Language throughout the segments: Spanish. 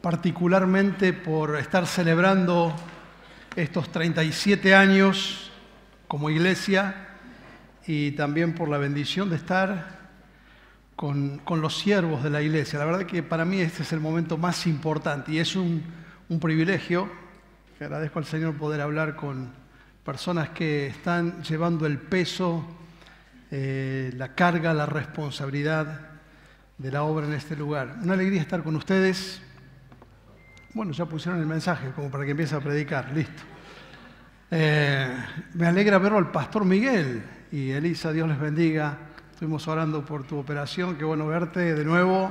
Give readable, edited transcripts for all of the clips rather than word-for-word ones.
particularmente por estar celebrando estos 37 años como iglesia y también por la bendición de estar con los siervos de la iglesia. La verdad que para mí este es el momento más importante y es un privilegio. Agradezco al Señor poder hablar con personas que están llevando el peso, la carga, la responsabilidad de la obra en este lugar. Una alegría estar con ustedes. Bueno, ya pusieron el mensaje como para que empiece a predicar. Listo. Me alegra verlo al pastor Miguel y Elisa, Dios les bendiga. Estuvimos orando por tu operación, qué bueno verte de nuevo.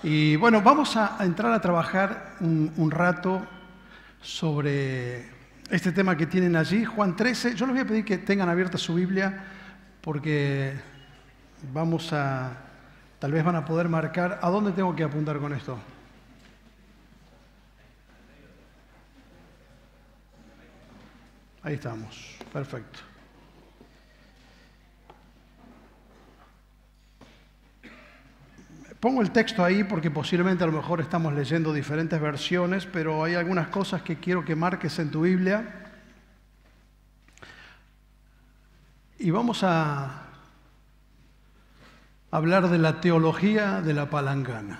Y bueno, vamos a entrar a trabajar un rato sobre este tema que tienen allí, Juan 13. Yo les voy a pedir que tengan abierta su Biblia porque tal vez van a poder marcar. ¿A dónde tengo que apuntar con esto? Ahí estamos, perfecto. Pongo el texto ahí porque posiblemente a lo mejor estamos leyendo diferentes versiones, pero hay algunas cosas que quiero que marques en tu Biblia. Y vamos a hablar de la teología de la palangana.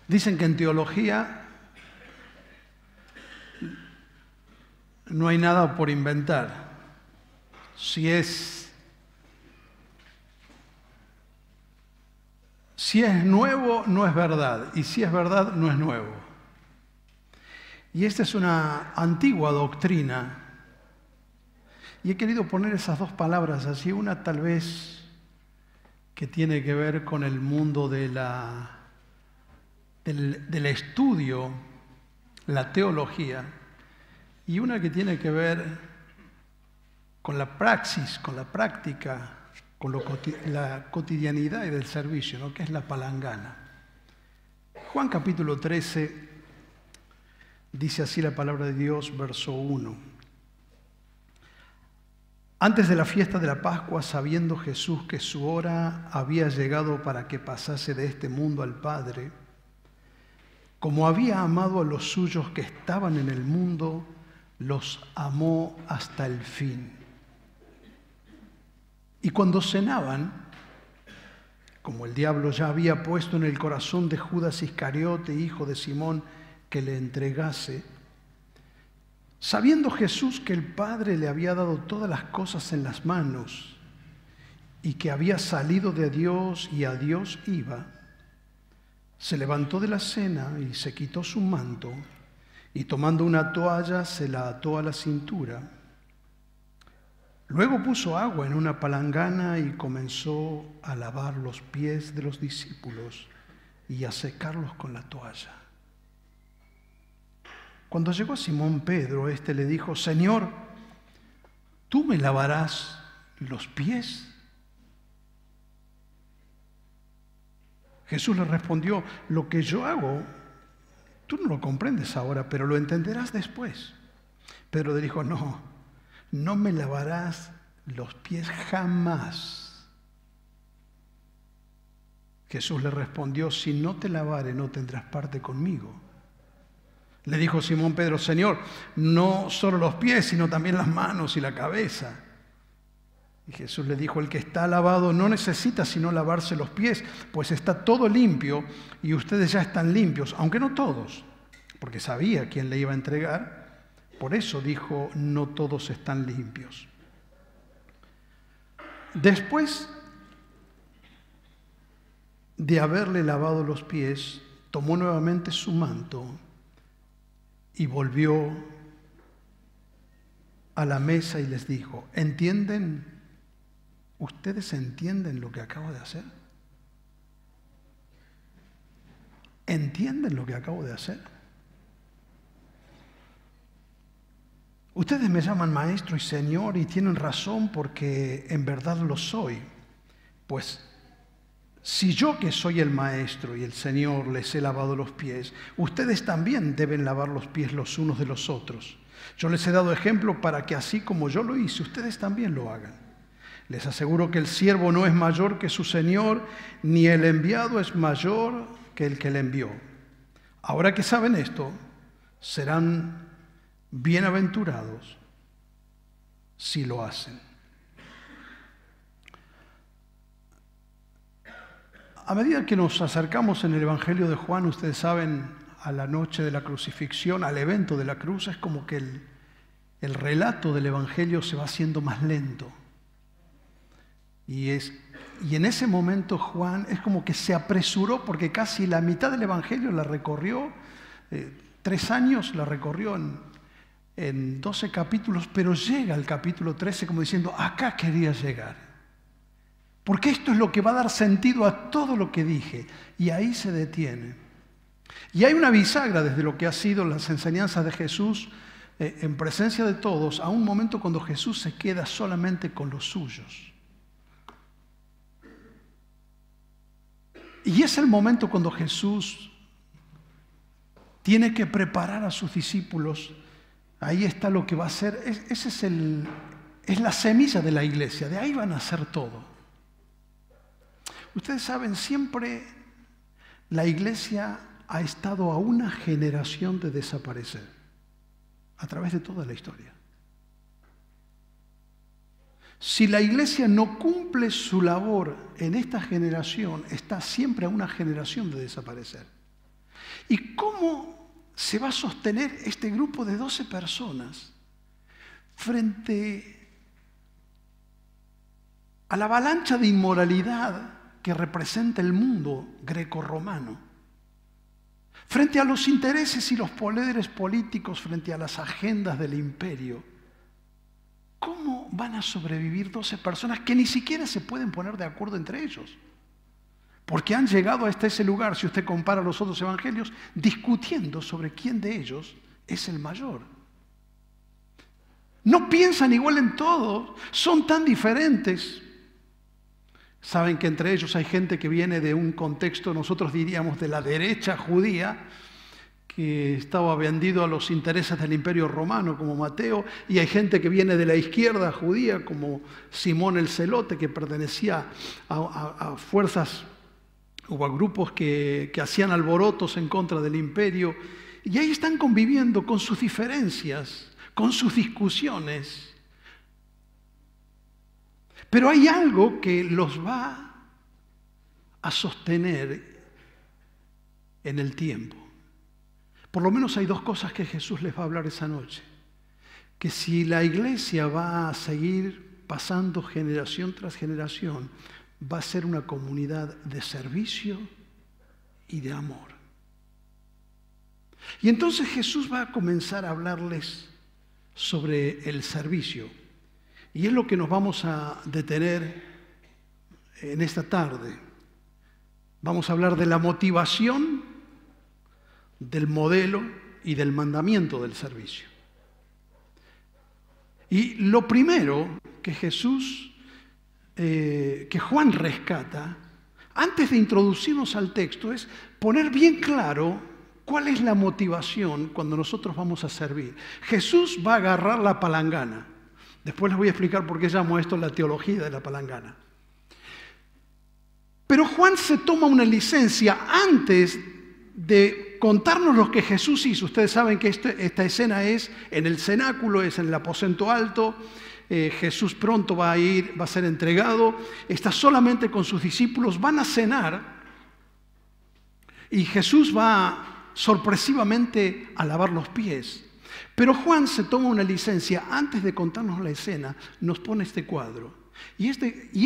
Dicen que en teología no hay nada por inventar. Si es nuevo, no es verdad. Y si es verdad, no es nuevo. Y esta es una antigua doctrina. Y he querido poner esas dos palabras así. Una tal vez que tiene que ver con el mundo del estudio, la teología. Y una que tiene que ver con la praxis, con la práctica, con la cotidianidad y del servicio, ¿no? Que es la palangana. Juan capítulo 13 dice así la palabra de Dios, verso 1. Antes de la fiesta de la Pascua, sabiendo Jesús que su hora había llegado para que pasase de este mundo al Padre, como había amado a los suyos que estaban en el mundo, los amó hasta el fin. Y cuando cenaban, como el diablo ya había puesto en el corazón de Judas Iscariote, hijo de Simón, que le entregase, sabiendo Jesús que el Padre le había dado todas las cosas en las manos y que había salido de Dios y a Dios iba, se levantó de la cena y se quitó su manto y tomando una toalla se la ató a la cintura. Luego puso agua en una palangana y comenzó a lavar los pies de los discípulos y a secarlos con la toalla. Cuando llegó a Simón Pedro, éste le dijo: Señor, ¿tú me lavarás los pies? Jesús le respondió: lo que yo hago, tú no lo comprendes ahora, pero lo entenderás después. Pedro le dijo: no me lavarás los pies jamás. Jesús le respondió: si no te lavare, no tendrás parte conmigo. Le dijo Simón Pedro: Señor, no solo los pies, sino también las manos y la cabeza. Y Jesús le dijo: el que está lavado no necesita sino lavarse los pies, pues está todo limpio y ustedes ya están limpios, aunque no todos, porque sabía quién le iba a entregar. Por eso dijo: no todos están limpios. Después de haberle lavado los pies, tomó nuevamente su manto y volvió a la mesa y les dijo: ¿entienden? ¿Ustedes entienden lo que acabo de hacer? ¿Entienden lo que acabo de hacer? Ustedes me llaman maestro y señor y tienen razón porque en verdad lo soy. Pues si yo que soy el maestro y el señor les he lavado los pies, ustedes también deben lavar los pies los unos de los otros. Yo les he dado ejemplo para que así como yo lo hice, ustedes también lo hagan. Les aseguro que el siervo no es mayor que su señor, ni el enviado es mayor que el que le envió. Ahora que saben esto, serán bienaventurados si lo hacen. A medida que nos acercamos en el Evangelio de Juan, ustedes saben, a la noche de la crucifixión, al evento de la cruz, es como que el relato del Evangelio se va haciendo más lento. Y en ese momento Juan es como que se apresuró, porque casi la mitad del Evangelio la recorrió, 3 años la recorrió en 12 capítulos, pero llega al capítulo 13 como diciendo, acá quería llegar. Porque esto es lo que va a dar sentido a todo lo que dije. Y ahí se detiene. Y hay una bisagra desde lo que ha sido las enseñanzas de Jesús en presencia de todos, a un momento cuando Jesús se queda solamente con los suyos. Y es el momento cuando Jesús tiene que preparar a sus discípulos. Ahí está lo que va a hacer. Es la semilla de la iglesia. De ahí van a hacer todo. Ustedes saben, siempre la iglesia ha estado a una generación de desaparecer, a través de toda la historia. Si la iglesia no cumple su labor en esta generación, está siempre a una generación de desaparecer. ¿Y cómo se va a sostener este grupo de 12 personas frente a la avalancha de inmoralidad que representa el mundo grecorromano, frente a los intereses y los poderes políticos, frente a las agendas del imperio? ¿Cómo van a sobrevivir 12 personas que ni siquiera se pueden poner de acuerdo entre ellos? Porque han llegado hasta ese lugar, si usted compara los otros evangelios, discutiendo sobre quién de ellos es el mayor. No piensan igual en todo, son tan diferentes. Saben que entre ellos hay gente que viene de un contexto, nosotros diríamos, de la derecha judía, que estaba vendido a los intereses del imperio romano, como Mateo, y hay gente que viene de la izquierda judía, como Simón el Celote, que pertenecía a fuerzas o a grupos que hacían alborotos en contra del imperio, y ahí están conviviendo con sus diferencias, con sus discusiones. Pero hay algo que los va a sostener en el tiempo. Por lo menos hay 2 cosas que Jesús les va a hablar esa noche. Que si la iglesia va a seguir pasando generación tras generación, va a ser una comunidad de servicio y de amor. Y entonces Jesús va a comenzar a hablarles sobre el servicio. Y es lo que nos vamos a detener en esta tarde. Vamos a hablar de la motivación, del modelo y del mandamiento del servicio. Y lo primero que que Juan rescata, antes de introducirnos al texto, es poner bien claro cuál es la motivación cuando nosotros vamos a servir. Jesús va a agarrar la palangana. Después les voy a explicar por qué llamo esto la teología de la palangana. Pero Juan se toma una licencia antes de contarnos lo que Jesús hizo. Ustedes saben que esta escena es en el cenáculo, es en el aposento alto. Jesús pronto va a ser entregado. Está solamente con sus discípulos, van a cenar. Y Jesús va sorpresivamente a lavar los pies. Pero Juan se toma una licencia, antes de contarnos la escena, nos pone este cuadro. Y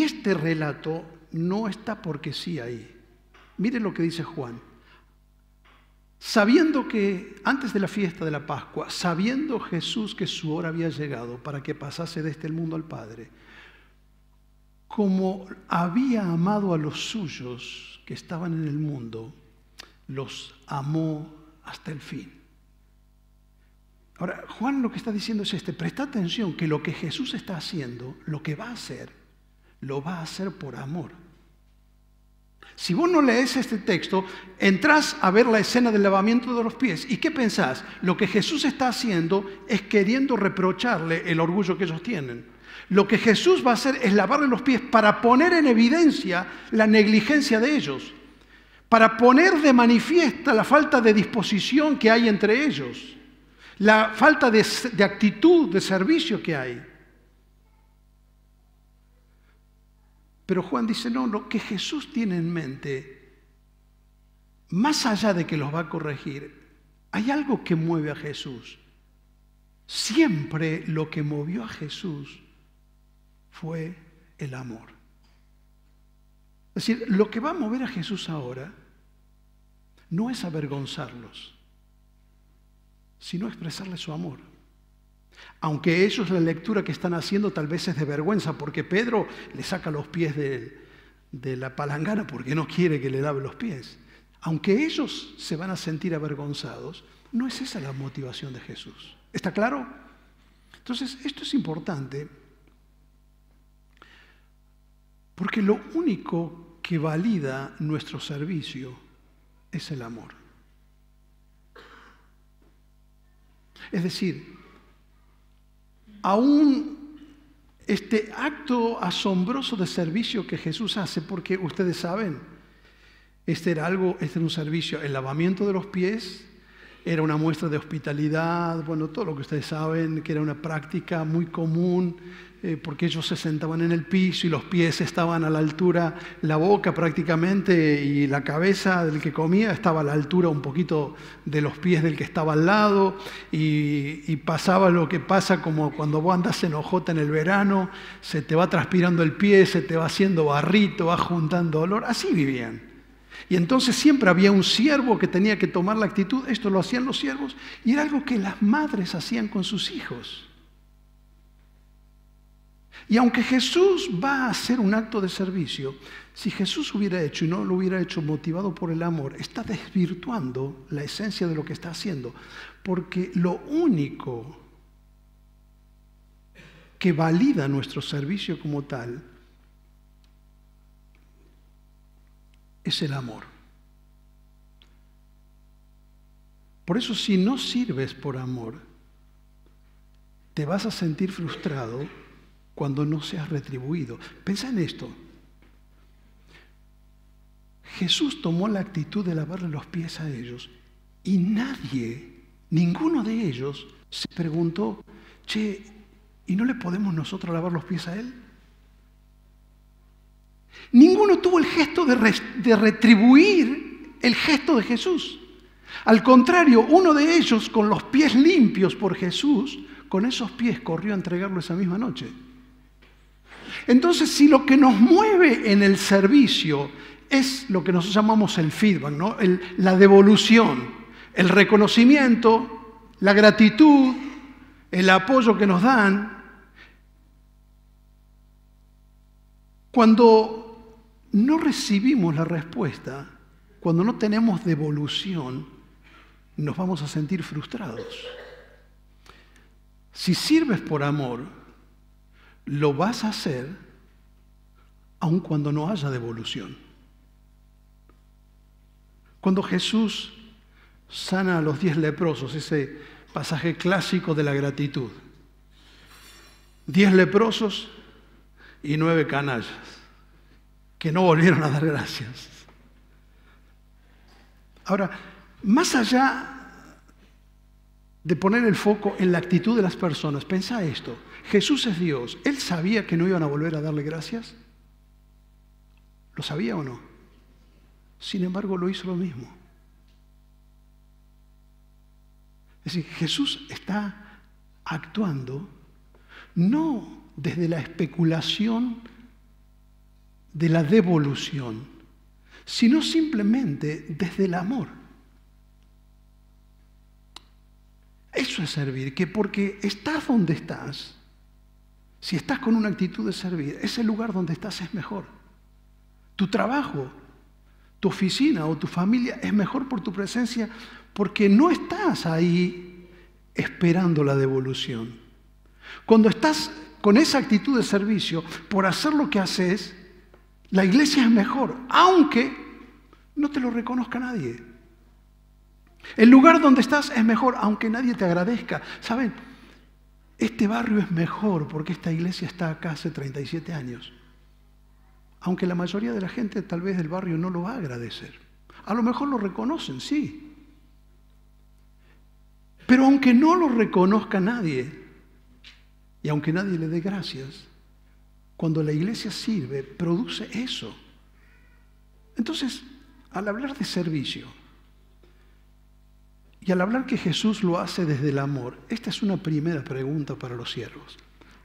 este relato no está porque sí ahí. Miren lo que dice Juan. Sabiendo que, antes de la fiesta de la Pascua, sabiendo Jesús que su hora había llegado para que pasase de este mundo al Padre, como había amado a los suyos que estaban en el mundo, los amó hasta el fin. Ahora, Juan lo que está diciendo es presta atención que lo que Jesús está haciendo, lo que va a hacer, lo va a hacer por amor. Si vos no lees este texto, entrás a ver la escena del lavamiento de los pies. ¿Y qué pensás? Lo que Jesús está haciendo es queriendo reprocharle el orgullo que ellos tienen. Lo que Jesús va a hacer es lavarle los pies para poner en evidencia la negligencia de ellos. para poner de manifiesta la falta de disposición que hay entre ellos, la falta de actitud, de servicio que hay. Pero Juan dice, no, lo que Jesús tiene en mente, más allá de que los va a corregir, hay algo que mueve a Jesús. Siempre lo que movió a Jesús fue el amor. Es decir, lo que va a mover a Jesús ahora no es avergonzarlos, sino expresarles su amor. Aunque ellos la lectura que están haciendo tal vez es de vergüenza, porque Pedro le saca los pies de la palangana porque no quiere que le lave los pies. Aunque ellos se van a sentir avergonzados, no es esa la motivación de Jesús. ¿Está claro? Entonces, esto es importante porque lo único que valida nuestro servicio es el amor. Es decir, aún este acto asombroso de servicio que Jesús hace, porque ustedes saben, este era un servicio, el lavamiento de los pies, era una muestra de hospitalidad, bueno, todo lo que ustedes saben, que era una práctica muy común, porque ellos se sentaban en el piso y los pies estaban a la altura, la boca prácticamente y la cabeza del que comía estaba a la altura un poquito de los pies del que estaba al lado, y pasaba lo que pasa como cuando vos andas en hojota en el verano, se te va transpirando el pie, se te va haciendo barrito, va juntando olor, así vivían. Y entonces siempre había un siervo que tenía que tomar la actitud, esto lo hacían los siervos, y era algo que las madres hacían con sus hijos. Y aunque Jesús va a hacer un acto de servicio, si Jesús hubiera hecho y no lo hubiera hecho motivado por el amor, está desvirtuando la esencia de lo que está haciendo, porque lo único que valida nuestro servicio como tal es el amor. Por eso, si no sirves por amor, te vas a sentir frustrado cuando no seas retribuido. Pensá en esto. Jesús tomó la actitud de lavarle los pies a ellos y ninguno de ellos se preguntó, che, ¿y no le podemos nosotros lavar los pies a él? Ninguno tuvo el gesto de retribuir el gesto de Jesús. Al contrario, uno de ellos, con los pies limpios por Jesús, con esos pies corrió a entregarlo esa misma noche. Entonces, si lo que nos mueve en el servicio es lo que nosotros llamamos el feedback, ¿no? La devolución, el reconocimiento, la gratitud, el apoyo que nos dan, cuando no recibimos la respuesta, cuando no tenemos devolución, nos vamos a sentir frustrados. Si sirves por amor, lo vas a hacer aun cuando no haya devolución. Cuando Jesús sana a los 10 leprosos, ese pasaje clásico de la gratitud, 10 leprosos y 9 canallas que no volvieron a dar gracias. Ahora, más allá de poner el foco en la actitud de las personas, pensá esto: Jesús es Dios. ¿Él sabía que no iban a volver a darle gracias? ¿Lo sabía o no? Sin embargo, lo hizo lo mismo. Es decir, Jesús está actuando no desde la especulación de la devolución, sino simplemente desde el amor. Eso es servir, que porque estás donde estás, si estás con una actitud de servir, ese lugar donde estás es mejor. Tu trabajo, tu oficina o tu familia es mejor por tu presencia, porque no estás ahí esperando la devolución. Cuando estás con esa actitud de servicio, por hacer lo que haces, la iglesia es mejor, aunque no te lo reconozca nadie. El lugar donde estás es mejor, aunque nadie te agradezca. ¿Saben? Este barrio es mejor porque esta iglesia está acá hace 37 años. Aunque la mayoría de la gente tal vez del barrio no lo va a agradecer. A lo mejor lo reconocen, sí. Pero aunque no lo reconozca nadie, y aunque nadie le dé gracias, cuando la iglesia sirve, produce eso. Entonces, al hablar de servicio, y al hablar que Jesús lo hace desde el amor, esta es una primera pregunta para los siervos.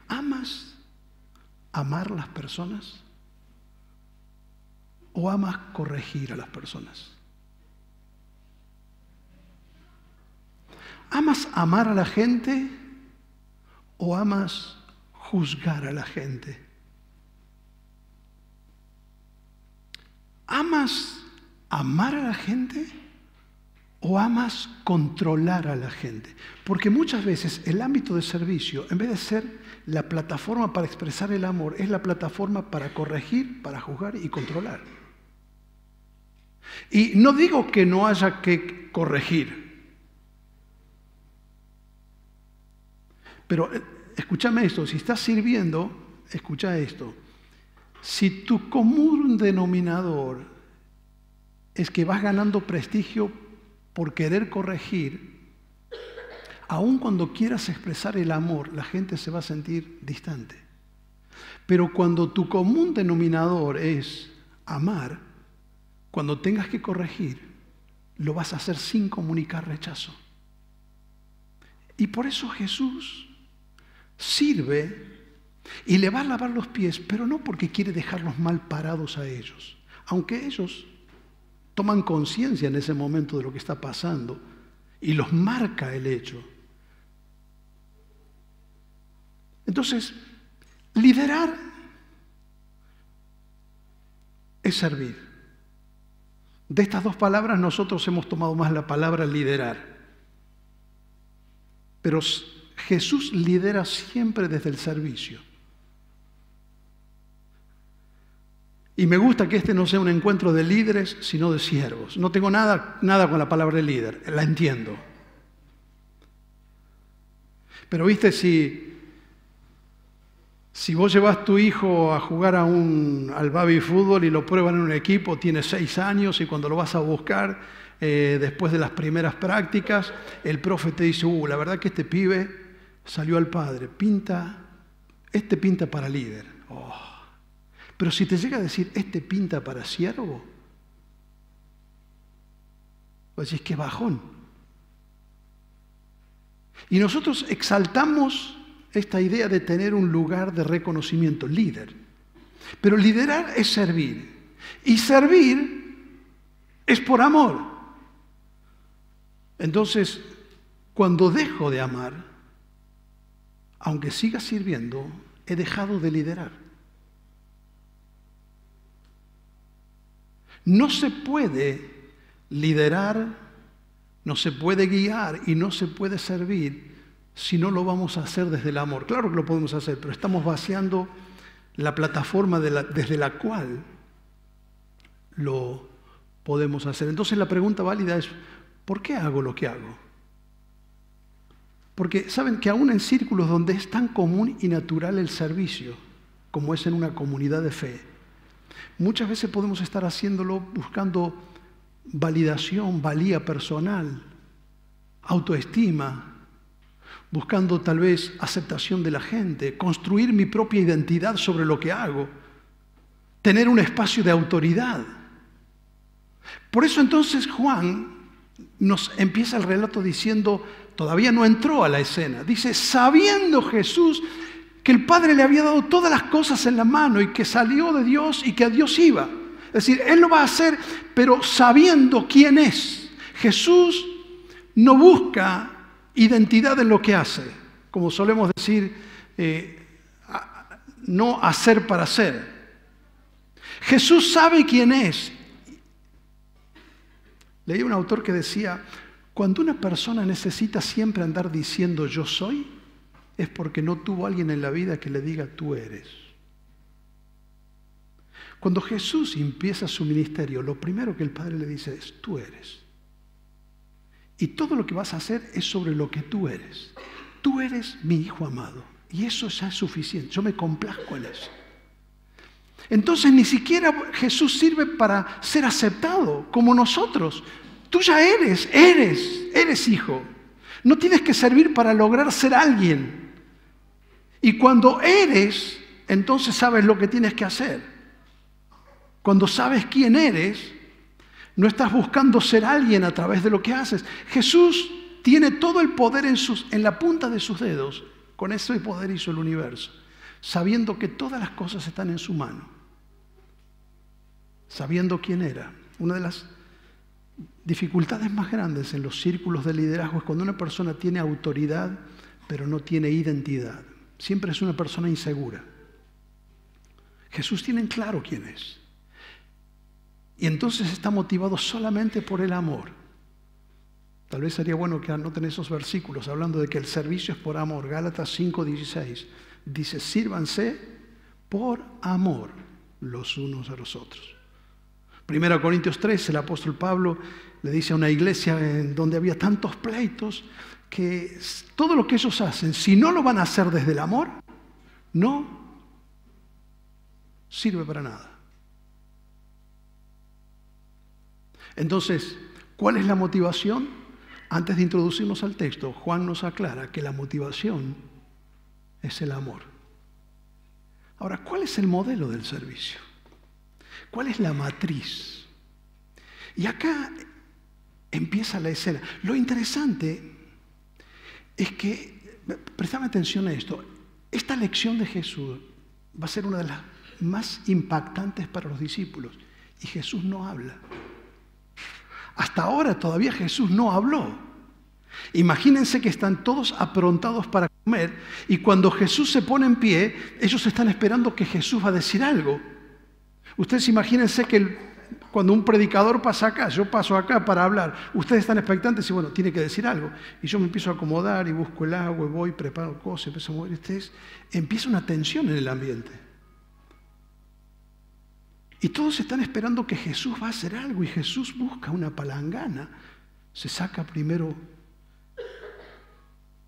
¿Amas amar a las personas? ¿O amas corregir a las personas? ¿Amas amar a la gente o amas juzgar a la gente? ¿Amas amar a la gente o amas controlar a la gente? Porque muchas veces el ámbito de servicio, en vez de ser la plataforma para expresar el amor, es la plataforma para corregir, para juzgar y controlar. Y no digo que no haya que corregir, pero escúchame esto, si estás sirviendo, escucha esto. Si tu común denominador es que vas ganando prestigio por querer corregir, aun cuando quieras expresar el amor, la gente se va a sentir distante. Pero cuando tu común denominador es amar, cuando tengas que corregir, lo vas a hacer sin comunicar rechazo. Y por eso Jesús sirve y le va a lavar los pies, pero no porque quiere dejarlos mal parados a ellos, aunque ellos toman conciencia en ese momento de lo que está pasando y los marca el hecho. Entonces, liderar es servir. De estas dos palabras nosotros hemos tomado más la palabra liderar. Pero Jesús lidera siempre desde el servicio. Y me gusta que este no sea un encuentro de líderes, sino de siervos. No tengo nada con la palabra líder, la entiendo. Pero viste, si vos llevas tu hijo a jugar al baby fútbol y lo prueban en un equipo, tiene 6 años y cuando lo vas a buscar, después de las primeras prácticas, el profe te dice, la verdad que este pibe salió al padre, pinta para líder. Pero si te llega a decir, este pinta para siervo, pues es que bajón. Y nosotros exaltamos esta idea de tener un lugar de reconocimiento, líder. Pero liderar es servir. Y servir es por amor. Entonces, cuando dejo de amar, aunque siga sirviendo, he dejado de liderar. No se puede liderar, no se puede guiar y no se puede servir si no lo vamos a hacer desde el amor. Claro que lo podemos hacer, pero estamos vaciando la plataforma desde la cual lo podemos hacer. Entonces la pregunta válida es, ¿por qué hago lo que hago? Porque saben que aún en círculos donde es tan común y natural el servicio, como es en una comunidad de fe, muchas veces podemos estar haciéndolo buscando validación, valía personal, autoestima, buscando tal vez aceptación de la gente, construir mi propia identidad sobre lo que hago, tener un espacio de autoridad. Por eso entonces Juan nos empieza el relato diciendo, todavía no entró a la escena, dice, sabiendo Jesús que el Padre le había dado todas las cosas en la mano y que salió de Dios y que a Dios iba. Es decir, Él lo va a hacer, pero sabiendo quién es. Jesús no busca identidad en lo que hace, como solemos decir, no hacer para ser. Jesús sabe quién es. Leí un autor que decía, cuando una persona necesita siempre andar diciendo yo soy, es porque no tuvo alguien en la vida que le diga tú eres. Cuando Jesús empieza su ministerio, lo primero que el Padre le dice es tú eres. Y todo lo que vas a hacer es sobre lo que tú eres. Tú eres mi hijo amado. Y eso ya es suficiente. Yo me complazco en eso. entonces ni siquiera Jesús sirve para ser aceptado como nosotros. Tú ya eres hijo. No tienes que servir para lograr ser alguien. Y cuando eres, entonces sabes lo que tienes que hacer. Cuando sabes quién eres, no estás buscando ser alguien a través de lo que haces. Jesús tiene todo el poder en la punta de sus dedos. Con ese poder hizo el universo, sabiendo que todas las cosas están en su mano, sabiendo quién era. Una de las dificultades más grandes en los círculos de liderazgo es cuando una persona tiene autoridad, pero no tiene identidad. Siempre es una persona insegura. Jesús tiene en claro quién es. Y entonces está motivado solamente por el amor. Tal vez sería bueno que anoten esos versículos hablando de que el servicio es por amor. Gálatas 5:16 dice: sírvanse por amor los unos a los otros. 1 Corintios 3, el apóstol Pablo le dice a una iglesia en donde había tantos pleitos que todo lo que ellos hacen, si no lo van a hacer desde el amor, no sirve para nada. Entonces, ¿cuál es la motivación? Antes de introducirnos al texto, Juan nos aclara que la motivación es el amor. Ahora, ¿cuál es el modelo del servicio? ¿Cuál es la matriz? Y acá empieza la escena. Lo interesante es que, prestame atención a esto, esta lección de Jesús va a ser una de las más impactantes para los discípulos. Y Jesús no habla. Hasta ahora todavía Jesús no habló. Imagínense que están todos aprontados para comer y cuando Jesús se pone en pie, ellos están esperando que Jesús va a decir algo. Ustedes imagínense que cuando un predicador pasa acá, yo paso acá para hablar, ustedes están expectantes y bueno, tiene que decir algo. Y yo me empiezo a acomodar y busco el agua y voy, preparo cosas, empiezo a mover. Ustedes, empieza una tensión en el ambiente. Y todos están esperando que Jesús va a hacer algo y Jesús busca una palangana. Se saca primero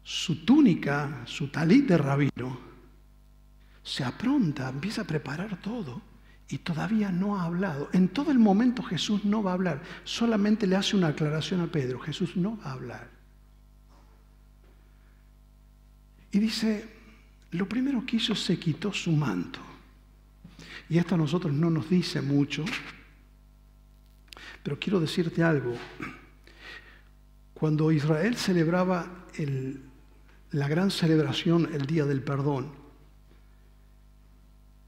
su túnica, su talit de rabino, se apronta, empieza a preparar todo y todavía no ha hablado. En todo el momento Jesús no va a hablar, solamente le hace una aclaración a Pedro, Jesús no va a hablar. Y dice, lo primero que hizo, se quitó su manto. Y esto a nosotros no nos dice mucho, pero quiero decirte algo. Cuando Israel celebraba la gran celebración, el Día del Perdón,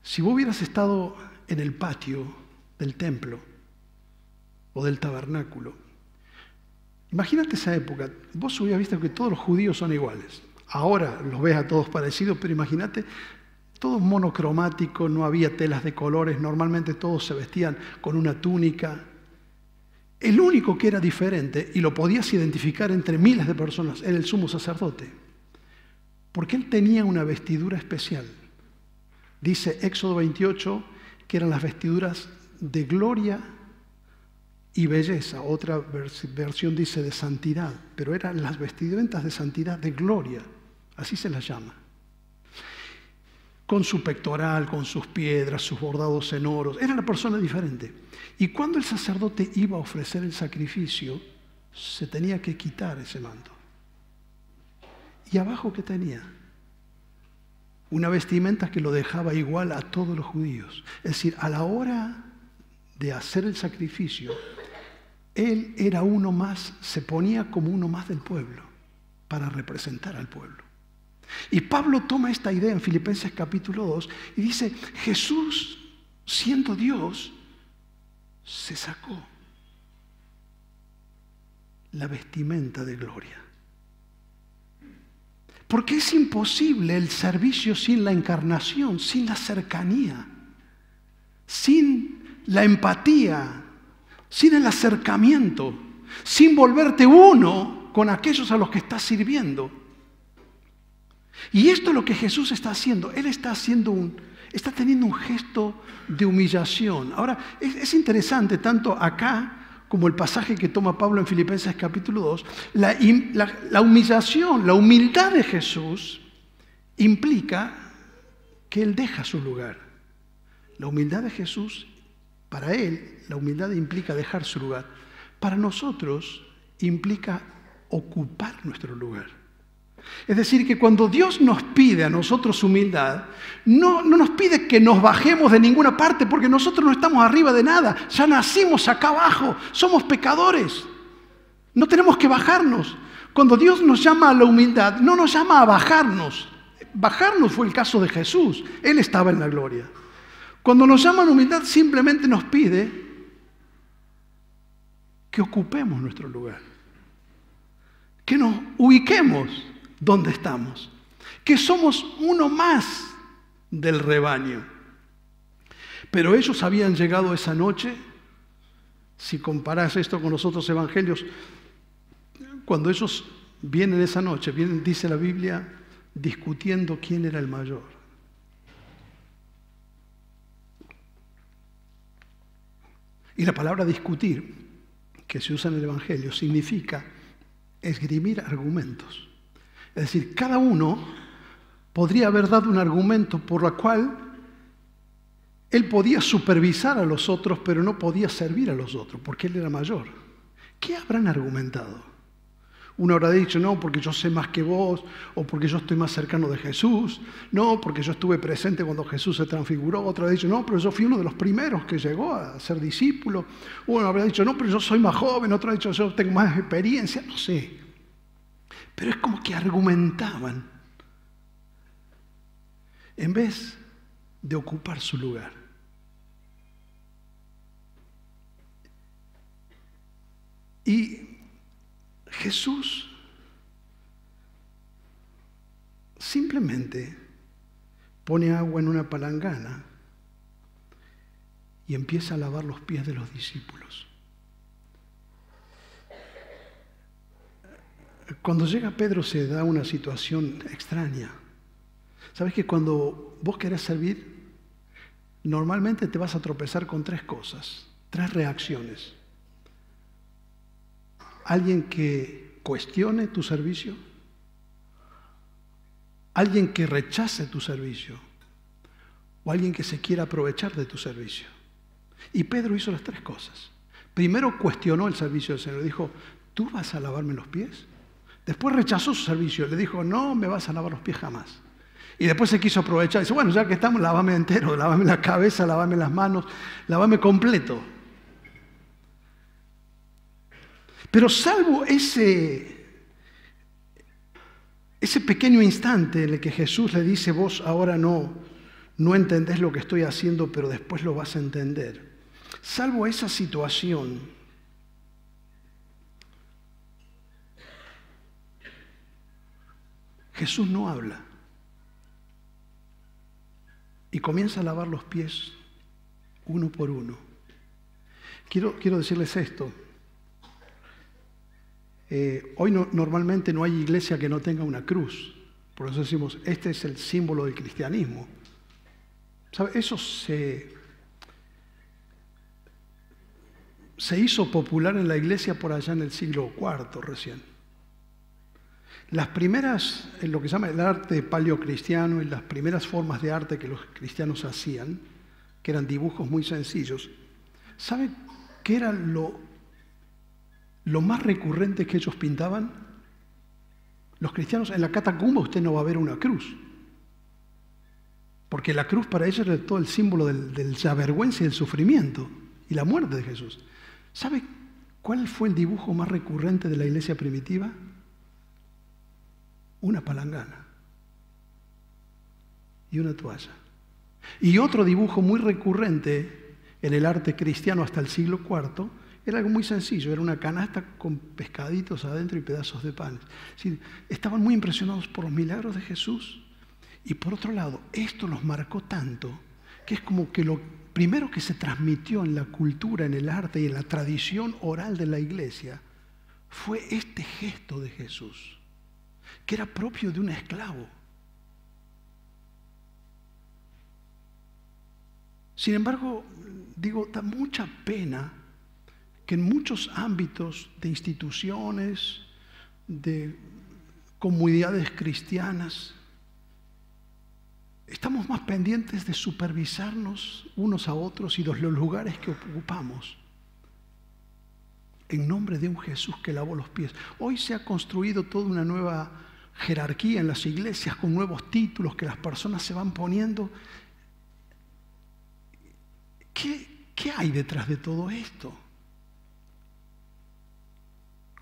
si vos hubieras estado en el patio del templo o del tabernáculo, imagínate esa época, vos hubieras visto que todos los judíos son iguales. Ahora los ves a todos parecidos, pero imagínate, todo monocromático, no había telas de colores, normalmente todos se vestían con una túnica. El único que era diferente, y lo podías identificar entre miles de personas, era el sumo sacerdote, porque él tenía una vestidura especial. Dice Éxodo 28 que eran las vestiduras de gloria y belleza. Otra versión dice de santidad, pero eran las vestimentas de santidad, de gloria, así se las llama. Con su pectoral, con sus piedras, sus bordados en oro. Era una persona diferente. Y cuando el sacerdote iba a ofrecer el sacrificio, se tenía que quitar ese manto. ¿Y abajo qué tenía? Una vestimenta que lo dejaba igual a todos los judíos. Es decir, a la hora de hacer el sacrificio, él era uno más, se ponía como uno más del pueblo, para representar al pueblo. Y Pablo toma esta idea en Filipenses capítulo 2 y dice, Jesús, siendo Dios, se sacó la vestimenta de gloria. Porque es imposible el servicio sin la encarnación, sin la cercanía, sin la empatía, sin el acercamiento, sin volverte uno con aquellos a los que estás sirviendo. Y esto es lo que Jesús está haciendo. Él está teniendo un gesto de humillación. Ahora, es interesante, tanto acá como el pasaje que toma Pablo en Filipenses capítulo 2, la humillación, la humildad de Jesús implica que Él deja su lugar. la humildad de Jesús, para Él, la humildad implica dejar su lugar. Para nosotros implica ocupar nuestro lugar. Es decir, que cuando Dios nos pide a nosotros humildad, no nos pide que nos bajemos de ninguna parte, porque nosotros no estamos arriba de nada. Ya nacimos acá abajo, somos pecadores. No tenemos que bajarnos. Cuando Dios nos llama a la humildad, no nos llama a bajarnos. Bajarnos fue el caso de Jesús. Él estaba en la gloria. Cuando nos llama a la humildad, simplemente nos pide que ocupemos nuestro lugar. Que nos ubiquemos donde estamos. Que somos uno más del rebaño. Pero ellos habían llegado esa noche, si comparas esto con los otros evangelios, cuando ellos vienen esa noche, vienen, dice la Biblia, discutiendo quién era el mayor. Y la palabra discutir, que se usa en el Evangelio, significa esgrimir argumentos. Es decir, cada uno podría haber dado un argumento por el cual él podía supervisar a los otros, pero no podía servir a los otros, porque él era mayor. ¿Qué habrán argumentado? Uno habrá dicho, no, porque yo sé más que vos, o porque yo estoy más cercano de Jesús, no, porque yo estuve presente cuando Jesús se transfiguró. Otro habrá dicho, no, pero yo fui uno de los primeros que llegó a ser discípulo. Uno habrá dicho, no, pero yo soy más joven. Otro ha dicho, yo tengo más experiencia. No sé. Pero es como que argumentaban en vez de ocupar su lugar. Y Jesús simplemente pone agua en una palangana y empieza a lavar los pies de los discípulos. Cuando llega Pedro se da una situación extraña. ¿Sabes que cuando vos querés servir, normalmente te vas a tropezar con tres cosas, tres reacciones? Alguien que cuestione tu servicio, alguien que rechace tu servicio o alguien que se quiera aprovechar de tu servicio. Y Pedro hizo las tres cosas. Primero cuestionó el servicio del Señor, dijo, ¿tú vas a lavarme los pies? Después rechazó su servicio, le dijo, no me vas a lavar los pies jamás. Y después se quiso aprovechar, dice, bueno, ya que estamos, lávame entero, lávame la cabeza, lávame las manos, lávame completo. Pero salvo ese pequeño instante en el que Jesús le dice, vos ahora no entendés lo que estoy haciendo, pero después lo vas a entender. Salvo esa situación, Jesús no habla. Y comienza a lavar los pies uno por uno. Quiero decirles esto. Hoy normalmente no hay iglesia que no tenga una cruz. Por eso decimos, este es el símbolo del cristianismo. ¿Sabe? Eso se hizo popular en la iglesia por allá en el siglo IV recién. Las primeras, en lo que se llama el arte paleocristiano y las primeras formas de arte que los cristianos hacían, que eran dibujos muy sencillos, ¿sabe qué era lo más recurrente que ellos pintaban? Los cristianos, en la catacumba usted no va a ver una cruz, porque la cruz para ellos era todo el símbolo de la vergüenza y el sufrimiento y la muerte de Jesús. ¿Sabe cuál fue el dibujo más recurrente de la iglesia primitiva? Una palangana y una toalla. Y otro dibujo muy recurrente en el arte cristiano hasta el siglo IV era algo muy sencillo, era una canasta con pescaditos adentro y pedazos de pan. Es decir, estaban muy impresionados por los milagros de Jesús y por otro lado, esto los marcó tanto que es como que lo primero que se transmitió en la cultura, en el arte y en la tradición oral de la iglesia fue este gesto de Jesús, que era propio de un esclavo. Sin embargo, da mucha pena que en muchos ámbitos de instituciones, de comunidades cristianas, Estamos más pendientes de supervisarnos unos a otros y de los lugares que ocupamos, en nombre de un Jesús que lavó los pies. Hoy se ha construido toda una nueva jerarquía en las iglesias con nuevos títulos que las personas se van poniendo. ¿Qué hay detrás de todo esto?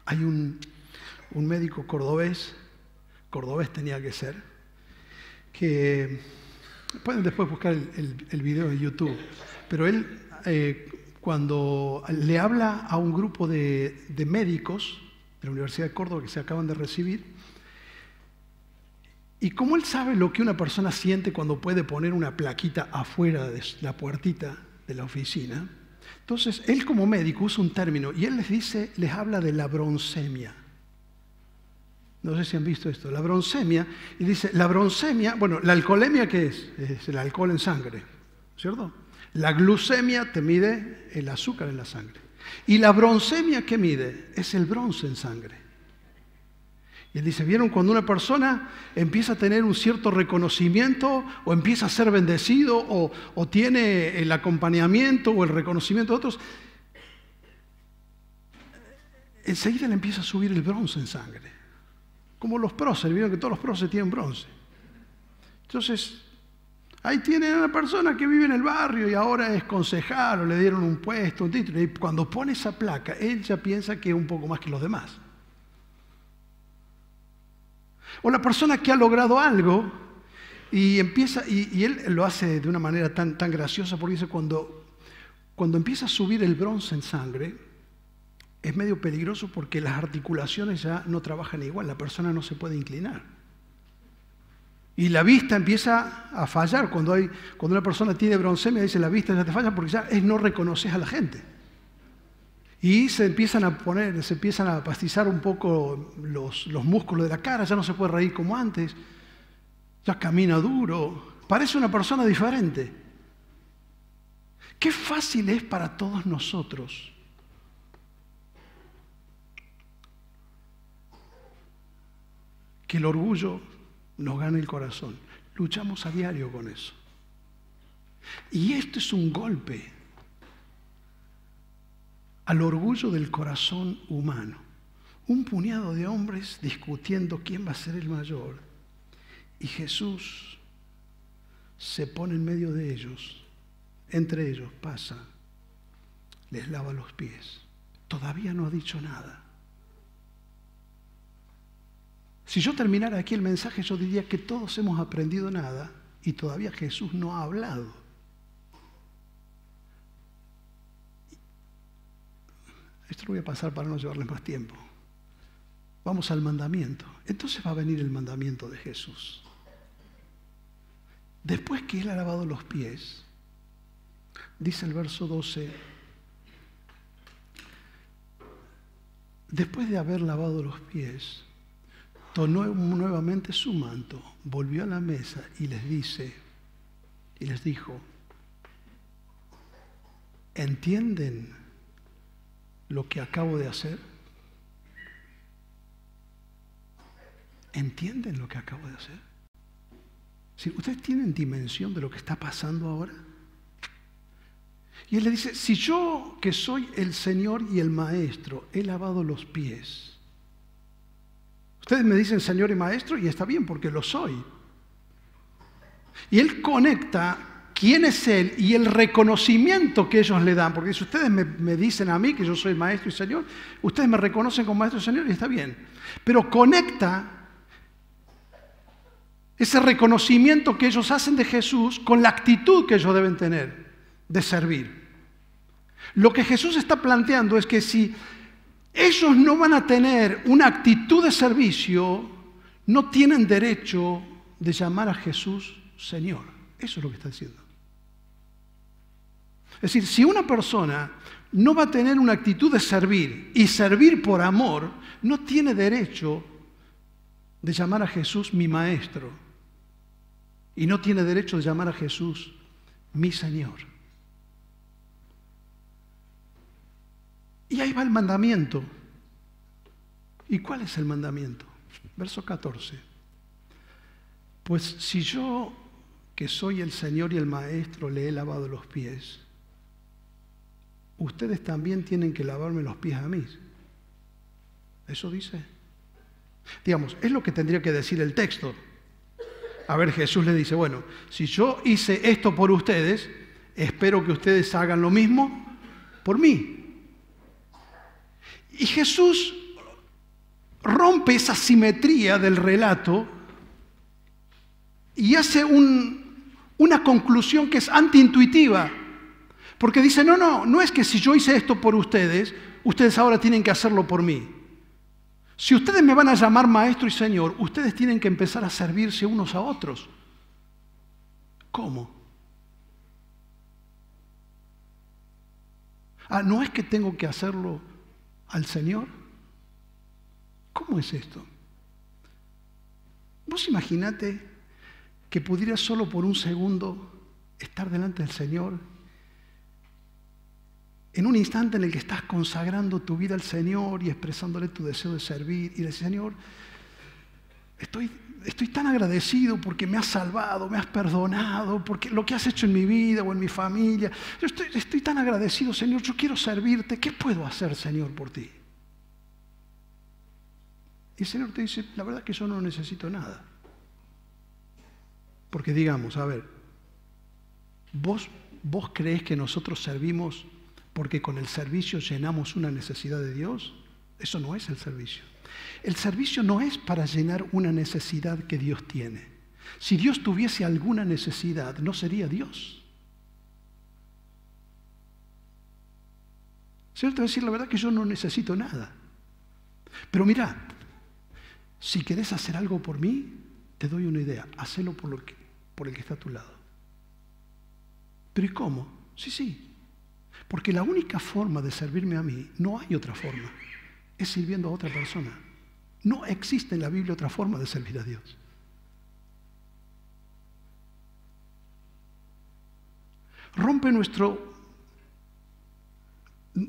Hay un médico cordobés tenía que ser, que pueden después buscar el video de YouTube, pero él cuando le habla a un grupo de médicos de la Universidad de Córdoba que se acaban de recibir, y como él sabe lo que una persona siente cuando puede poner una plaquita afuera de la puertita de la oficina, entonces él como médico usa un término y él les habla de la broncemia. No sé si han visto esto, la broncemia, y dice, la broncemia, bueno, la alcoholemia, ¿qué es? Es el alcohol en sangre, ¿cierto? La glucemia te mide el azúcar en la sangre. Y la broncemia, ¿qué mide? Es el bronce en sangre. Y él dice, ¿vieron cuando una persona empieza a tener un cierto reconocimiento o empieza a ser bendecido o tiene el acompañamiento o el reconocimiento de otros? Enseguida le empieza a subir el bronce en sangre. Como los próceres, vieron que todos los próceres tienen bronce. Entonces, ahí tienen a una persona que vive en el barrio y ahora es concejal o le dieron un puesto, un título. Y cuando pone esa placa, él ya piensa que es un poco más que los demás. O la persona que ha logrado algo y empieza, y él lo hace de una manera tan graciosa, porque dice, cuando empieza a subir el bronce en sangre, es medio peligroso porque las articulaciones ya no trabajan igual, la persona no se puede inclinar. Y la vista empieza a fallar. Cuando una persona tiene broncemia, dice, la vista ya te falla porque ya no reconoces a la gente. Y se empiezan a pastizar un poco los músculos de la cara, ya no se puede reír como antes, ya camina duro, parece una persona diferente. Qué fácil es para todos nosotros que el orgullo nos gane el corazón. Luchamos a diario con eso. Y esto es un golpe al orgullo del corazón humano. Un puñado de hombres discutiendo quién va a ser el mayor. Y Jesús se pone en medio de ellos. Entre ellos pasa, les lava los pies. Todavía no ha dicho nada. Si yo terminara aquí el mensaje, yo diría que todos hemos aprendido nada y todavía Jesús no ha hablado. Esto lo voy a pasar para no llevarles más tiempo. Vamos al mandamiento. Entonces va a venir el mandamiento de Jesús. Después que Él ha lavado los pies, dice el verso 12, después de haber lavado los pies, tomó nuevamente su manto, volvió a la mesa y les dijo, ¿entienden lo que acabo de hacer? ¿Entienden lo que acabo de hacer? ¿Sí? ¿Ustedes tienen dimensión de lo que está pasando ahora? Y él le dice, si yo que soy el Señor y el Maestro he lavado los pies, ustedes me dicen Señor y Maestro y está bien porque lo soy. Y él conecta quién es Él y el reconocimiento que ellos le dan. Porque si ustedes me dicen a mí que yo soy Maestro y Señor, ustedes me reconocen como Maestro y Señor y está bien. Pero conecta ese reconocimiento que ellos hacen de Jesús con la actitud que ellos deben tener de servir. Lo que Jesús está planteando es que si ellos no van a tener una actitud de servicio, no tienen derecho de llamar a Jesús Señor. Eso es lo que está diciendo. Es decir, si una persona no va a tener una actitud de servir y servir por amor, no tiene derecho de llamar a Jesús mi Maestro. Y no tiene derecho de llamar a Jesús mi Señor. Y ahí va el mandamiento. ¿Y cuál es el mandamiento? Verso 14. Pues si yo que soy el Señor y el Maestro, le he lavado los pies. Ustedes también tienen que lavarme los pies a mí. ¿Eso dice? Digamos, es lo que tendría que decir el texto. A ver, Jesús le dice, bueno, si yo hice esto por ustedes, espero que ustedes hagan lo mismo por mí. Y Jesús rompe esa simetría del relato y hace una conclusión que es antiintuitiva. Porque dice, no es que si yo hice esto por ustedes, ustedes ahora tienen que hacerlo por mí. Si ustedes me van a llamar maestro y señor, ustedes tienen que empezar a servirse unos a otros. ¿Cómo? ¿No es que tengo que hacerlo al Señor? ¿Cómo es esto? Vos imaginate que pudieras solo por un segundo estar delante del Señor en un instante en el que estás consagrando tu vida al Señor y expresándole tu deseo de servir y decir, Señor, estoy tan agradecido porque me has salvado, me has perdonado, porque lo que has hecho en mi vida o en mi familia. Yo estoy tan agradecido, Señor, yo quiero servirte. ¿Qué puedo hacer, Señor, por ti? Y el Señor te dice, la verdad es que yo no necesito nada. Porque digamos, a ver, ¿vos creés que nosotros servimos porque con el servicio llenamos una necesidad de Dios? Eso no es el servicio. El servicio no es para llenar una necesidad que Dios tiene. Si Dios tuviese alguna necesidad, no sería Dios. El Señor te va a decir, la verdad que yo no necesito nada. Pero mira, si querés hacer algo por mí, te doy una idea. Hacelo por el que está a tu lado. ¿Pero y cómo? Sí. Porque la única forma de servirme a mí, no hay otra forma, es sirviendo a otra persona. No existe en la Biblia otra forma de servir a Dios. Rompe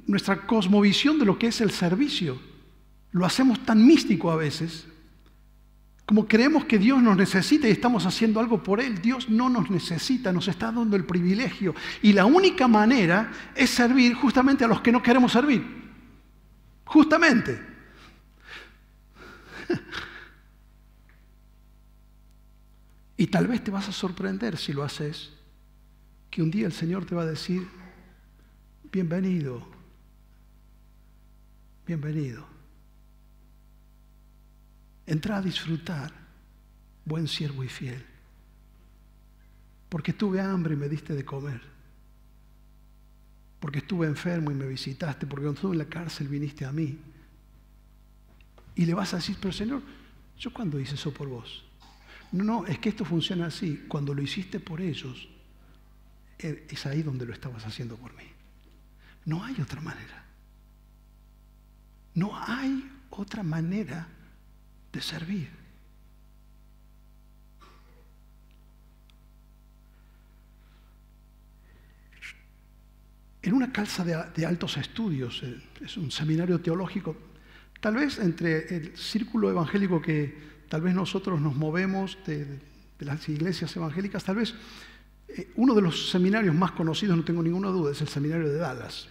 nuestra cosmovisión de lo que es el servicio. Lo hacemos tan místico a veces, como creemos que Dios nos necesita y estamos haciendo algo por Él. Dios no nos necesita, nos está dando el privilegio. Y la única manera es servir justamente a los que no queremos servir. Justamente. Y tal vez te vas a sorprender si lo haces, que un día el Señor te va a decir, bienvenido, bienvenido. Entra a disfrutar, buen siervo y fiel, porque tuve hambre y me diste de comer, porque estuve enfermo y me visitaste, porque cuando estuve en la cárcel viniste a mí. Y le vas a decir, pero Señor, ¿yo cuándo hice eso por vos? No, es que esto funciona así. Cuando lo hiciste por ellos, es ahí donde lo estabas haciendo por mí. No hay otra manera. No hay otra manera de servir. En una casa de altos estudios, es un seminario teológico, tal vez entre el círculo evangélico que tal vez nosotros nos movemos de las iglesias evangélicas, tal vez uno de los seminarios más conocidos, no tengo ninguna duda, es el seminario de Dallas.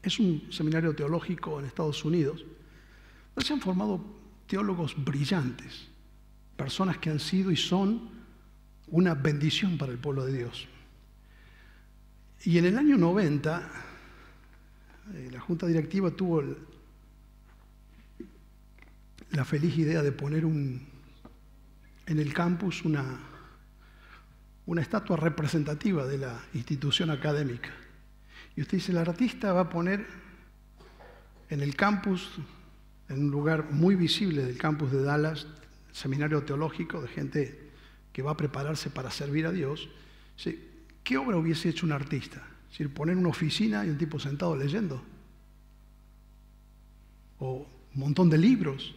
Es un seminario teológico en Estados Unidos, donde se han formado teólogos brillantes, personas que han sido y son una bendición para el pueblo de Dios. Y en el año 90, la junta directiva tuvo la feliz idea de poner en el campus una estatua representativa de la institución académica. Y usted dice, el artista va a poner en el campus, en un lugar muy visible del campus de Dallas, seminario teológico de gente que va a prepararse para servir a Dios. ¿Qué obra hubiese hecho un artista? Es decir, poner una oficina y un tipo sentado leyendo. O un montón de libros.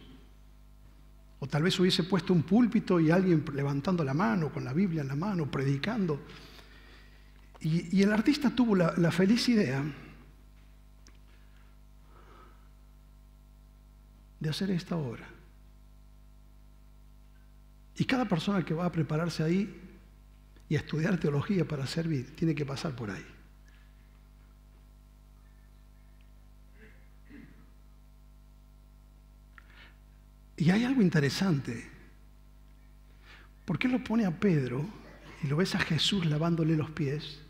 O tal vez hubiese puesto un púlpito y alguien levantando la mano, con la Biblia en la mano, predicando. Y el artista tuvo la feliz idea de hacer esta obra. Y cada persona que va a prepararse ahí y a estudiar teología para servir, tiene que pasar por ahí. Y hay algo interesante. ¿Por qué lo pone a Pedro y lo ves a Jesús lavándole los pies?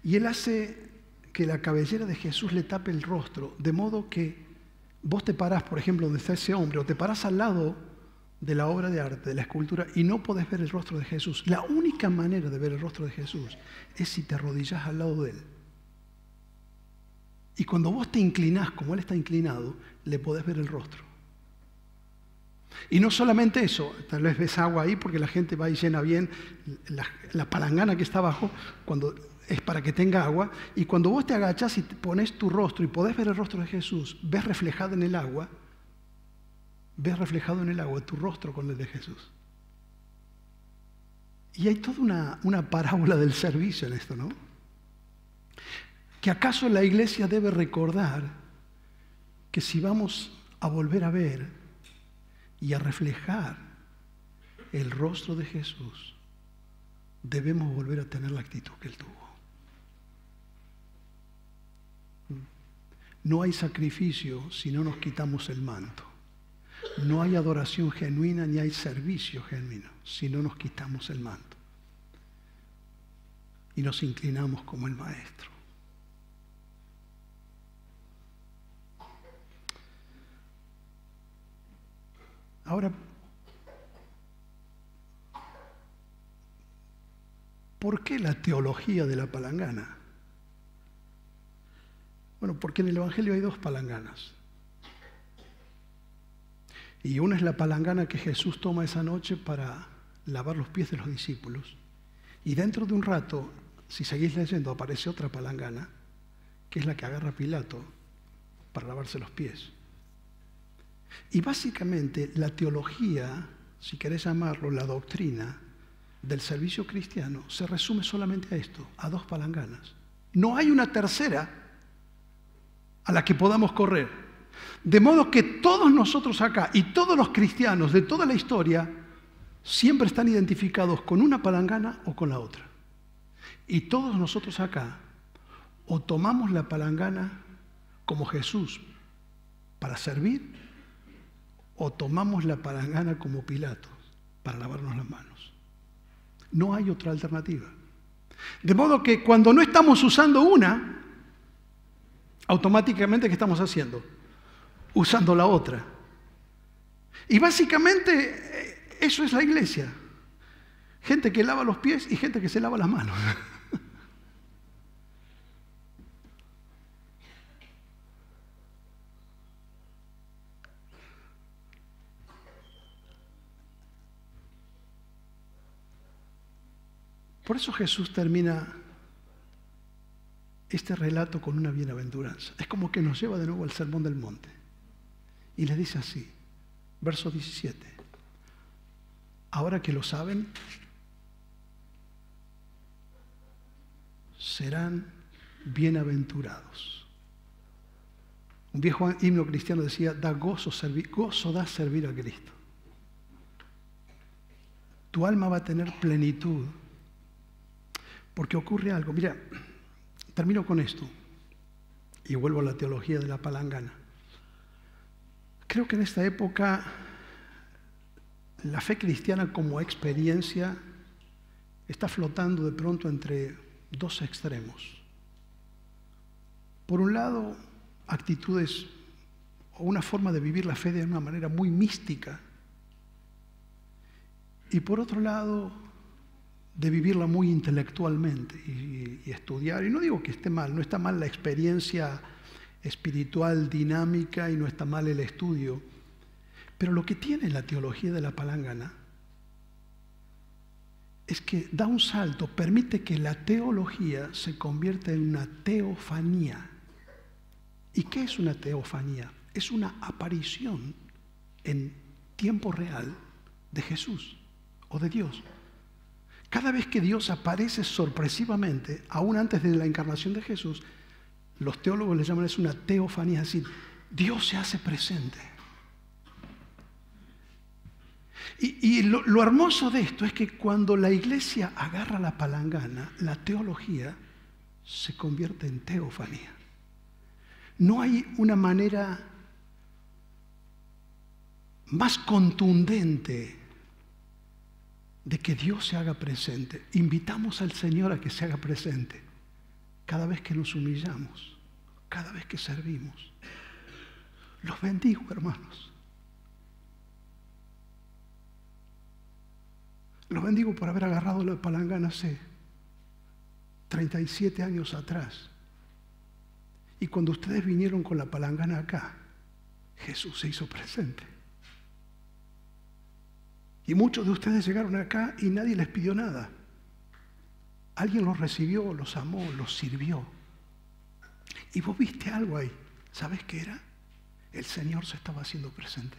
Y él hace que la cabellera de Jesús le tape el rostro, de modo que vos te parás, por ejemplo, donde está ese hombre, o te parás al lado de la obra de arte, de la escultura, y no podés ver el rostro de Jesús. La única manera de ver el rostro de Jesús es si te arrodillás al lado de él. Y cuando vos te inclinás como él está inclinado, le podés ver el rostro. Y no solamente eso, tal vez ves agua ahí porque la gente va y llena bien la palangana que está abajo, cuando es para que tenga agua, y cuando vos te agachás y te pones tu rostro y podés ver el rostro de Jesús, ves reflejado en el agua tu rostro con el de Jesús. Y hay toda una parábola del servicio en esto, ¿no? ¿Que acaso la iglesia debe recordar que si vamos a volver a ver y a reflejar el rostro de Jesús, debemos volver a tener la actitud que él tuvo? No hay sacrificio si no nos quitamos el manto. No hay adoración genuina ni hay servicio genuino si no nos quitamos el manto y nos inclinamos como el Maestro. Ahora, ¿por qué la teología de la palangana? Bueno, porque en el Evangelio hay dos palanganas. Y una es la palangana que Jesús toma esa noche para lavar los pies de los discípulos. Y dentro de un rato, si seguís leyendo, aparece otra palangana, que es la que agarra Pilato para lavarse los pies. Y básicamente la teología, si querés llamarlo, la doctrina del servicio cristiano, se resume solamente a esto, a dos palanganas. No hay una tercera a la que podamos correr. De modo que todos nosotros acá y todos los cristianos de toda la historia siempre están identificados con una palangana o con la otra. Y todos nosotros acá o tomamos la palangana como Jesús para servir, o tomamos la palangana como Pilato para lavarnos las manos. No hay otra alternativa. De modo que cuando no estamos usando una, automáticamente, ¿qué estamos haciendo? Usando la otra. Y básicamente eso es la iglesia. Gente que lava los pies y gente que se lava las manos. Por eso Jesús termina este relato con una bienaventuranza. Es como que nos lleva de nuevo al Sermón del Monte. Y les dice así, verso 17. Ahora que lo saben, serán bienaventurados. Un viejo himno cristiano decía, gozo da servir a Cristo. Tu alma va a tener plenitud. Porque ocurre algo. Mira, termino con esto y vuelvo a la teología de la palangana. Creo que en esta época la fe cristiana como experiencia está flotando de pronto entre dos extremos. Por un lado, actitudes o una forma de vivir la fe de una manera muy mística. Y por otro lado, de vivirla muy intelectualmente y estudiar. Y no digo que esté mal, no está mal la experiencia espiritual dinámica y no está mal el estudio. Pero lo que tiene la teología de la palangana es que da un salto, permite que la teología se convierta en una teofanía. ¿Y qué es una teofanía? Es una aparición en tiempo real de Jesús o de Dios. Cada vez que Dios aparece sorpresivamente, aún antes de la encarnación de Jesús, los teólogos le llaman eso una teofanía, es decir, Dios se hace presente. Y lo hermoso de esto es que cuando la iglesia agarra la palangana, la teología se convierte en teofanía. No hay una manera más contundente de que Dios se haga presente. Invitamos al Señor a que se haga presente cada vez que nos humillamos, cada vez que servimos. Los bendigo, hermanos. Los bendigo por haber agarrado la palangana hace 37 años atrás. Y cuando ustedes vinieron con la palangana acá, Jesús se hizo presente. Y muchos de ustedes llegaron acá y nadie les pidió nada. Alguien los recibió, los amó, los sirvió. Y vos viste algo ahí. ¿Sabes qué era? El Señor se estaba haciendo presente.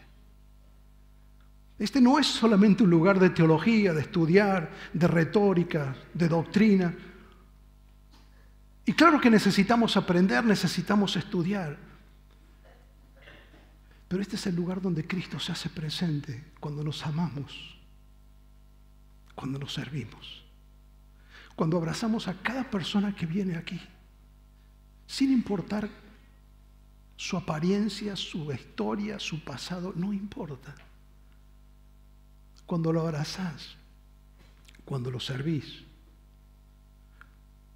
Este no es solamente un lugar de teología, de estudiar, de retórica, de doctrina. Y claro que necesitamos aprender, necesitamos estudiar. Pero este es el lugar donde Cristo se hace presente cuando nos amamos, cuando nos servimos, cuando abrazamos a cada persona que viene aquí, sin importar su apariencia, su historia, su pasado, no importa. Cuando lo abrazás, cuando lo servís,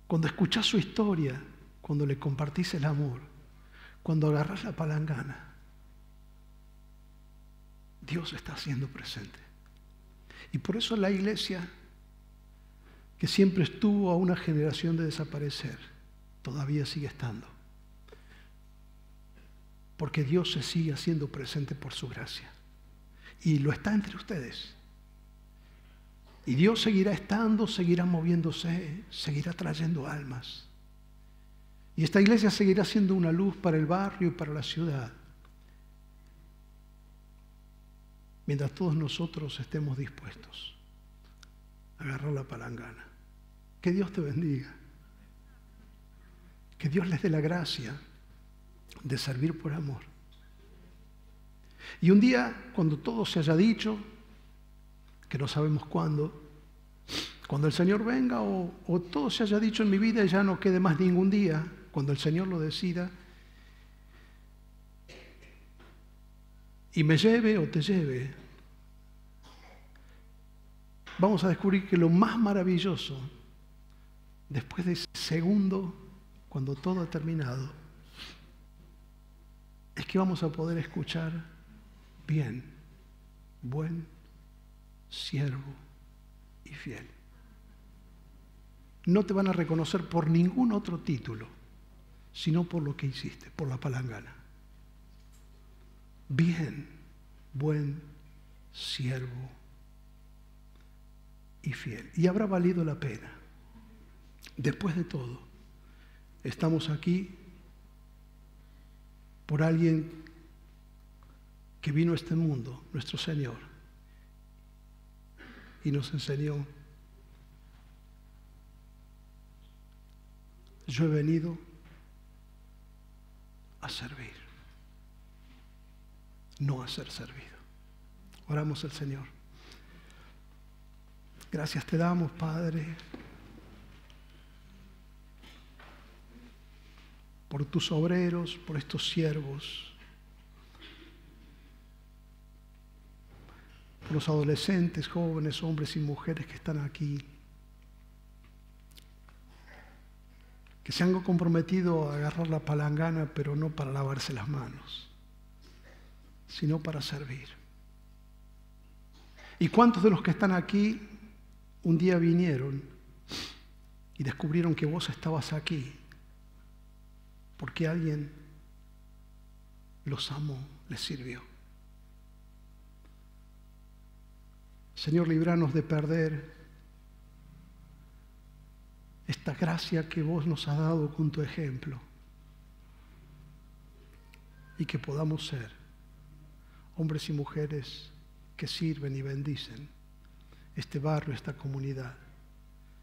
cuando escuchás su historia, cuando le compartís el amor, cuando agarrás la palangana, Dios está haciendo presente. Y por eso la iglesia, que siempre estuvo a una generación de desaparecer, todavía sigue estando. Porque Dios se sigue haciendo presente por su gracia. Y lo está entre ustedes. Y Dios seguirá estando, seguirá moviéndose, seguirá trayendo almas. Y esta iglesia seguirá siendo una luz para el barrio y para la ciudad. Mientras todos nosotros estemos dispuestos a agarrar la palangana. Que Dios te bendiga. Que Dios les dé la gracia de servir por amor. Y un día, cuando todo se haya dicho, que no sabemos cuándo, cuando el Señor venga o todo se haya dicho en mi vida y ya no quede más ningún día, cuando el Señor lo decida, y me lleve o te lleve, vamos a descubrir que lo más maravilloso, después de ese segundo, cuando todo ha terminado, es que vamos a poder escuchar bien, buen siervo y fiel. No te van a reconocer por ningún otro título, sino por lo que hiciste, por la palangana. Bien, buen siervo y fiel. Y habrá valido la pena. Después de todo, estamos aquí por alguien que vino a este mundo, nuestro Señor, y nos enseñó: yo he venido a servir, no a ser servido. Oramos al Señor. Gracias te damos, Padre, por tus obreros, por estos siervos, por los adolescentes, jóvenes, hombres y mujeres que están aquí, que se han comprometido a agarrar la palangana, pero no para lavarse las manos, sino para servir. ¿Y cuántos de los que están aquí un día vinieron y descubrieron que vos estabas aquí porque alguien los amó, les sirvió? Señor, líbranos de perder esta gracia que vos nos has dado con tu ejemplo, y que podamos ser hombres y mujeres que sirven y bendicen este barrio, esta comunidad,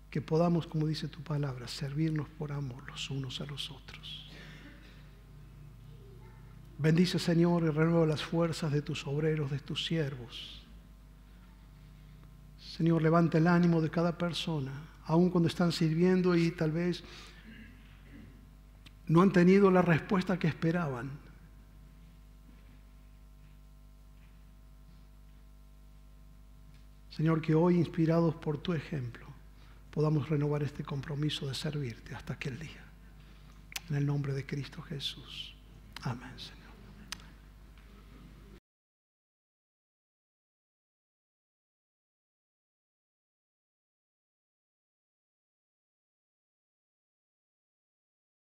que podamos, como dice tu palabra, servirnos por amor los unos a los otros. Bendice, Señor, y renueva las fuerzas de tus obreros, de tus siervos, Señor, levanta el ánimo de cada persona, aun cuando están sirviendo y tal vez no han tenido la respuesta que esperaban. Señor, que hoy, inspirados por tu ejemplo, podamos renovar este compromiso de servirte hasta aquel día. En el nombre de Cristo Jesús. Amén, Señor.